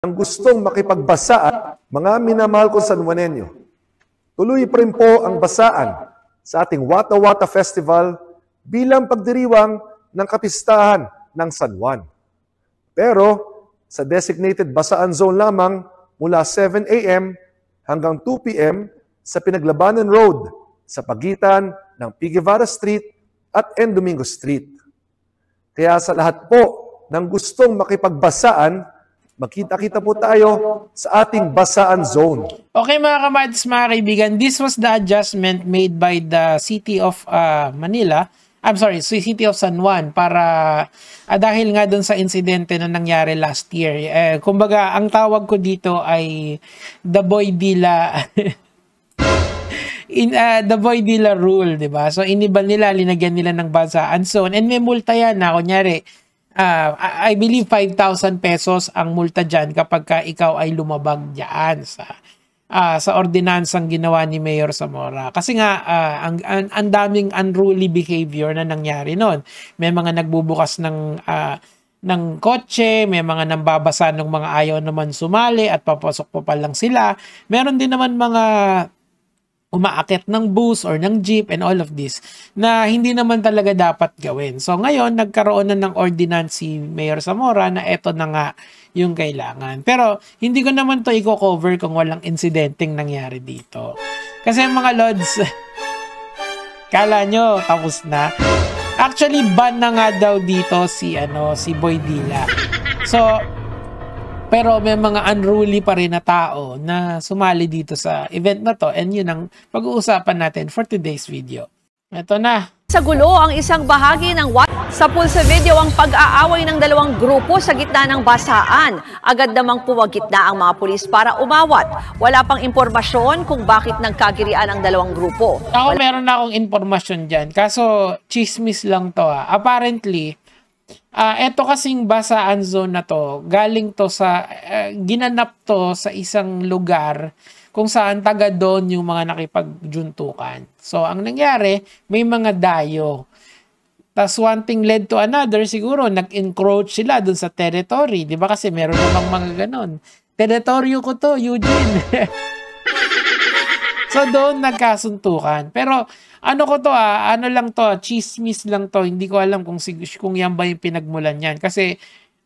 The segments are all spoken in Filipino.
ang gustong makipagbasa at mga minamahal kong Sanjuanenyo. Tuloy pa rin po ang basaan sa ating Wata Wata Festival bilang pagdiriwang ng kapistahan ng San Juan. Pero sa designated basaan zone lamang mula 7 a.m. hanggang 2 p.m. sa Pinaglabanan Road sa pagitan ng P. Guevara Street at N. Domingo Street. Kaya sa lahat po ng gustong makipagbasaan, magkita-kita po tayo sa ating basaan zone. Okay mga kamads, mga kaibigan, this was the adjustment made by the City of Manila. I'm sorry, City of San Juan para dahil nga dun sa insidente na nangyari last year. Kumbaga, ang tawag ko dito ay the Boy Dila the Boy Dila rule, 'di ba? So iniba nila, linagyan nila ng basaan zone and may multa yan na kunyari I believe 5,000 pesos ang multa dyan kapag ka ikaw ay lumabag dyan sa ordinansang ginawa ni Mayor Zamora. Kasi nga, ang daming unruly behavior na nangyari noon. May mga nagbubukas ng kotse, may mga nambabasa ng mga ayaw naman sumali at papasok pa lang sila. Meron din naman mga umaakit ng bus or ng jeep and all of this na hindi naman talaga dapat gawin. So ngayon, nagkaroon na ng ordinance si Mayor Zamora na eto na nga yung kailangan. Pero hindi ko naman to i-cover kung walang insidenteng nangyari dito. Kasi mga lods, kala nyo tapos na. Actually, ban na nga daw dito si Boy Dila. So, pero may mga unruly pa rin na tao na sumali dito sa event na to. And yun ang pag-uusapan natin for today's video. Ito na. Sa gulo ang isang bahagi ng sa Pulse Video ang pag-aaway ng dalawang grupo sa gitna ng basaan. Agad namang puwagit na ang mga pulis para umawat. Wala pang impormasyon kung bakit nagkagirian ang dalawang grupo. Ako meron na akong impormasyon dyan. Kaso chismis lang to. Apparently, eto kasing basaan zone na to, galing to sa, ginanap to sa isang lugar kung saan taga doon yung mga nakipagjuntukan. So, ang nangyari, may mga dayo. Tas one thing led to another, siguro nag-encroach sila doon sa territory. Di ba kasi meron namang mga ganon. Teritoryo ko to, Eugene. So, doon nagkasuntukan. Pero, ano ko to ano lang to, chismis lang to. Hindi ko alam kung yan ba yung pinagmulan yan. Kasi,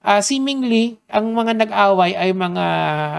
seemingly, ang mga nag-away ay mga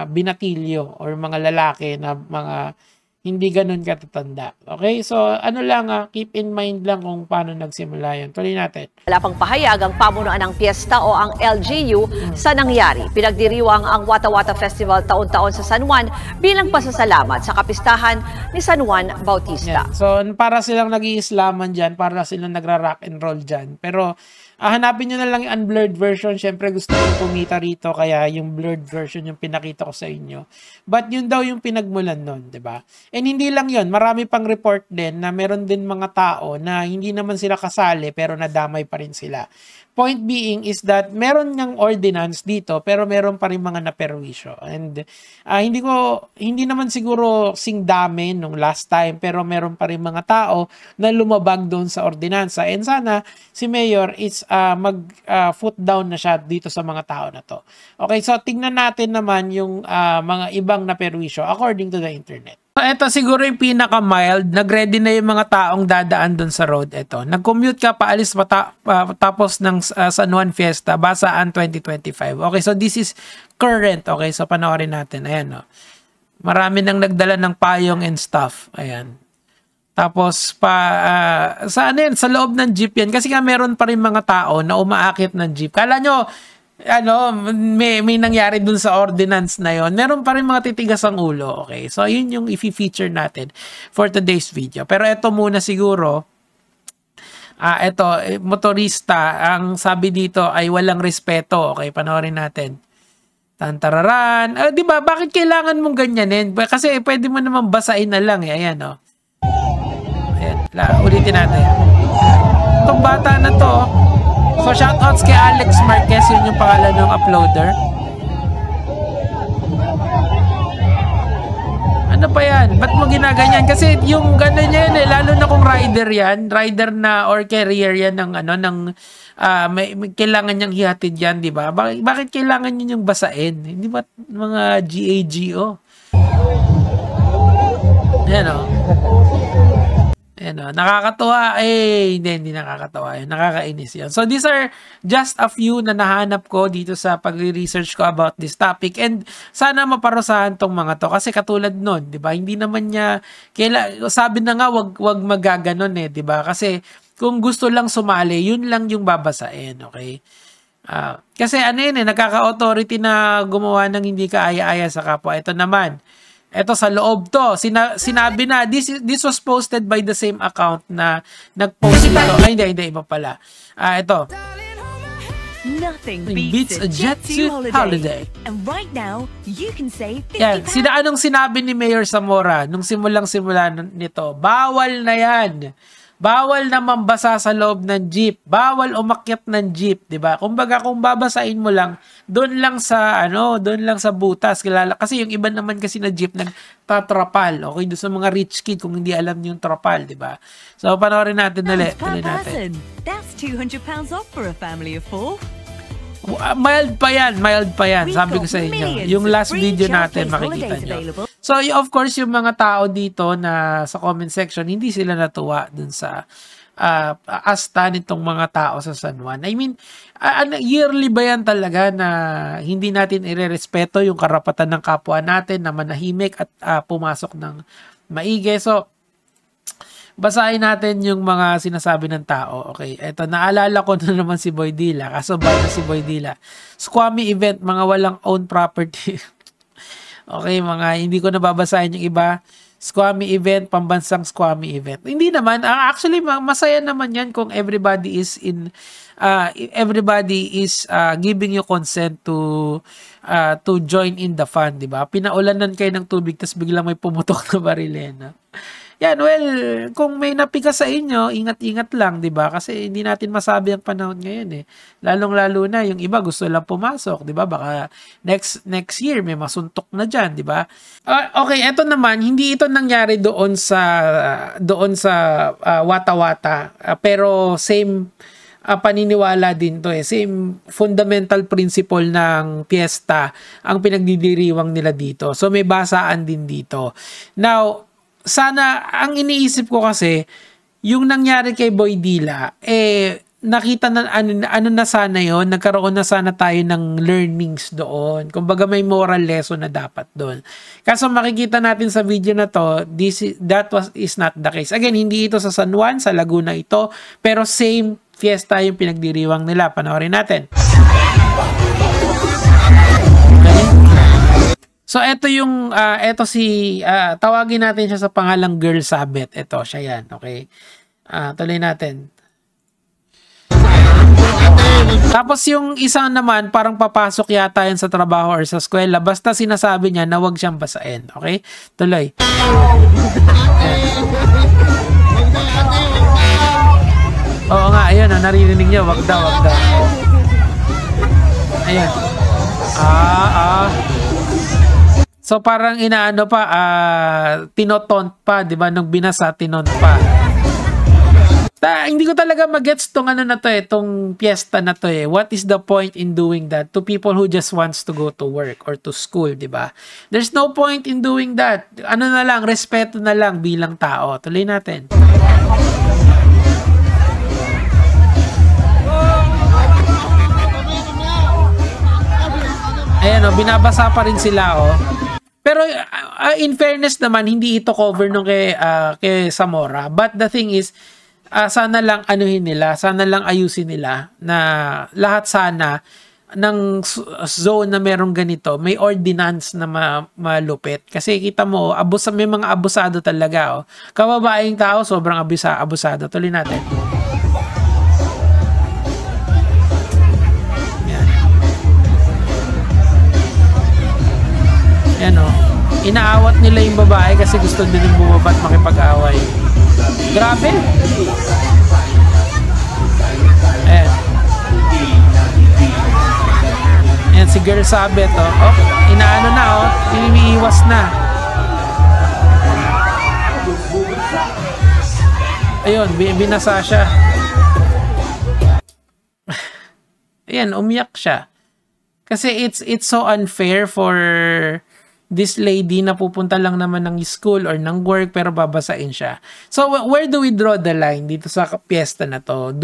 binatilyo or mga lalaki na mga hindi ganun katatanda. Okay? So, ano lang, keep in mind lang kung paano nagsimula yan. Tuloy natin. Wala pang pahayag ang pamunuan ng piyesta o ang LGU sa nangyari. Pinagdiriwang ang Wata Wata Festival taon-taon sa San Juan bilang pasasalamat sa kapistahan ni San Juan Bautista. Yeah. So, para silang nag-iislaman dyan, para silang nagra-rock and roll dyan. Pero, hanapin nyo na lang yung unblurred version. Siyempre gusto ko kumita rito kaya yung blurred version yung pinakita ko sa inyo. But yun daw yung pinagmulan nun, di ba? And hindi lang yun. Marami pang report din na meron din mga tao na hindi naman sila kasali pero nadamay pa rin sila. Point being is that meron niyang ordinance dito pero meron pa rin mga naperwisyo. And hindi naman siguro sing dami nung last time pero meron pa rin mga tao na lumabag doon sa ordinansa. And sana si Mayor is mag-foot down na siya dito sa mga tao na to. Okay, so tingnan natin naman yung mga ibang naperwisyo according to the internet. Ito siguro yung pinaka-mild. Nag-ready na yung mga taong dadaan doon sa road. Ito. Nag-commute ka paalis tapos ng San Juan Fiesta, Basaan 2025. Okay, so this is current. Okay, so panoorin natin. Ayan, no. Marami nang nagdala ng payong and stuff. Ayan. Tapos sa loob ng jeep yan. Kasi nga meron pa rin mga tao na umaakit ng jeep. Kala nyo, may nangyari dun sa ordinance na yon. Meron pa rin mga titigas ang ulo. Okay, so yun yung i-feature natin for today's video. Pero ito muna siguro, ito, motorista, ang sabi dito ay walang respeto. Okay, panoorin natin. Tantararan. Di ba, bakit kailangan mong ganyanin? Kasi pwede mo naman basain na lang. Ayan, o. Ayan, ulitin natin. Itong bata na to, so shoutouts kay Alex Marquez, yun yung pangalan ng uploader. Ano pa yan? Ba't mo mo ginaganyan kasi yung gano'n yan eh, lalo na kung rider na or carrier yan ng ano ng may kailangan niyang hihatid yan, di ba? Bakit kailangan niyo yung basain? Hindi ba mga GAGO? Ayan o. Ayan o. Nakakatuwa. Hindi nakakatuwa yun. Nakakainis yun. So, these are just a few na nahanap ko dito sa pag-research ko about this topic. And sana maparusahan tong mga to. Kasi katulad nun, di ba? Hindi naman niya, sabi na nga, wag magaganon eh, di ba? Kasi kung gusto lang sumali, yun lang yung babasain, okay? Kasi ano yun eh, nagkaka-authority na gumawa ng hindi kaaya-aya sa kapwa. Ito naman, ito sa loob to, sinabi na, this was posted by the same account na nag-post ito. Ay, hindi, iba pala. Ito. Nothing beats a Jet2 holiday. And right now, you can save 50 yan, anong sinabi ni Mayor Zamora nung simula nito? Bawal na yan. Bawal na mambasa sa loob ng jeep. Bawal umakyat ng jeep, 'di ba? Kumbaga kung babasain mo lang, doon lang sa butas kilala kasi yung iba naman kasi na jeep nagtatrapal. Okay, doon sa mga rich kid kung hindi alam yung trapal, 'di ba? So panoorin natin ulit. That's 200 pounds off for a family of 4. Mild pa yan. Sabi ko sa inyo. Yung last video natin, makikita nyo. So, of course, yung mga tao dito na sa comment section, hindi sila natuwa dun sa asta nitong mga tao sa San Juan. I mean, yearly ba yan talaga na hindi natin irerespeto yung karapatan ng kapwa natin na manahimik at pumasok ng maigi? So, basahin natin yung mga sinasabi ng tao. Okay, eto, naalala ko na naman si Boy Dila. Kaso ba na si Boy Dila? Squammy event, mga walang own property. Okay, hindi ko nababasahin yung iba. Squammy event, pambansang squammy event. Hindi naman, actually masaya naman yan kung everybody is giving you consent to join in the fun, di ba? Pinaulanan kayo ng tubig tapos biglang may pumutok na barilena. Yan, well, kung may napika sa inyo, ingat-ingat lang, di ba? Kasi hindi natin masabi ang panahon ngayon eh. Lalong-lalo na, yung iba gusto lang pumasok, di ba? Baka next year may masuntok na dyan, di ba? Okay, eto naman, hindi ito nangyari doon sa Wata-Wata. Pero same paniniwala din to eh. Same fundamental principle ng piyesta ang pinagdidiriwang nila dito. So may basaan din dito. Now, sana, ang iniisip ko kasi, yung nangyari kay Boy Dila, nakita na, ano na sana yon, nagkaroon na sana tayo ng learnings doon. Kumbaga may moral lesson na dapat doon. Kaso makikita natin sa video na to, is not the case. Again, hindi ito sa San Juan, sa Laguna ito, pero same fiesta yung pinagdiriwang nila. Panoorin natin. So, ito yung, tawagin natin siya sa pangalang Girl Sabet. Ito, siya yan, okay? Tuloy natin. Tapos yung isa naman, parang papasok yata yan sa trabaho or sa eskwela. Basta sinasabi niya na huwag siyang basain, okay? Tuloy. Oo nga, ayun, naririnig niya, wag daw. Ayun. So parang inaano pa, tinotont pa, 'di ba? Nung binasa, tinont pa. Hindi ko talaga magets tong ano na to tong piyesta na to What is the point in doing that to people who just wants to go to work or to school, 'di ba? There's no point in doing that. Ano na lang, respeto na lang bilang tao. Tuloy natin. Ayan binabasa pa rin sila Pero in fairness naman, hindi ito cover nung kay Zamora. But the thing is, sana lang sana lang ayusin nila na lahat sana ng zone na merong ganito, may ordinance na malupit. Kasi kita mo, may mga abusado talaga. Kababaeng tao, sobrang abusado. Tuloy natin. Yan inaawat nila yung babae kasi gusto din yung bumaba at makipag-away. Grabe. Ayan. Ayan si Girl Sabet inaano na iniiwas na. ayun, binasa siya. Ayan, umiyak siya. Kasi it's so unfair for this lady na pupunta lang naman ng school or ng work pero babasain siya. So where do we draw the line dito sa piyesta na to?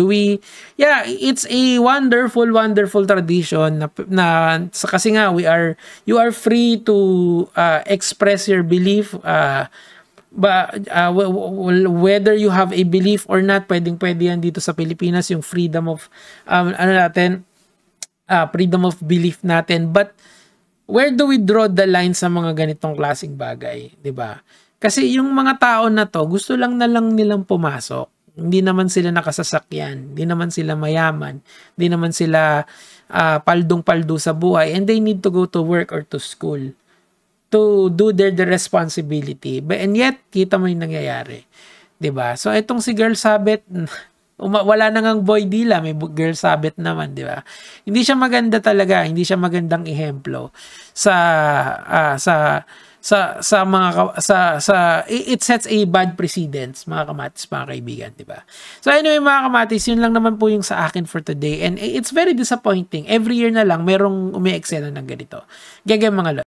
It's a wonderful tradition na kasi nga you are free to express your belief, whether you have a belief or not, pwede yan dito sa Pilipinas, yung freedom of freedom of belief natin. But where do we draw the line sa mga ganitong klaseng bagay, 'di ba? Kasi yung mga tao na to, gusto lang nilang pumasok. Hindi naman sila nakasasakyan, hindi naman sila mayaman, hindi naman sila paldong-paldo sa buhay, and they need to go to work or to school to do their responsibility. And yet, kita mo yung nangyayari, 'di ba? So itong si Girl Sabet, wala na ngang Boy Dila, may Girl Sabet naman, di ba? Hindi siya maganda talaga, hindi siya magandang ehemplo it sets a bad precedence, mga kamatis, mga kaibigan, di ba? So anyway, mga kamatis, yun lang naman po yung sa akin for today, and it's very disappointing. Every year na lang merong umi-eksena ng ganito. Gagawin mga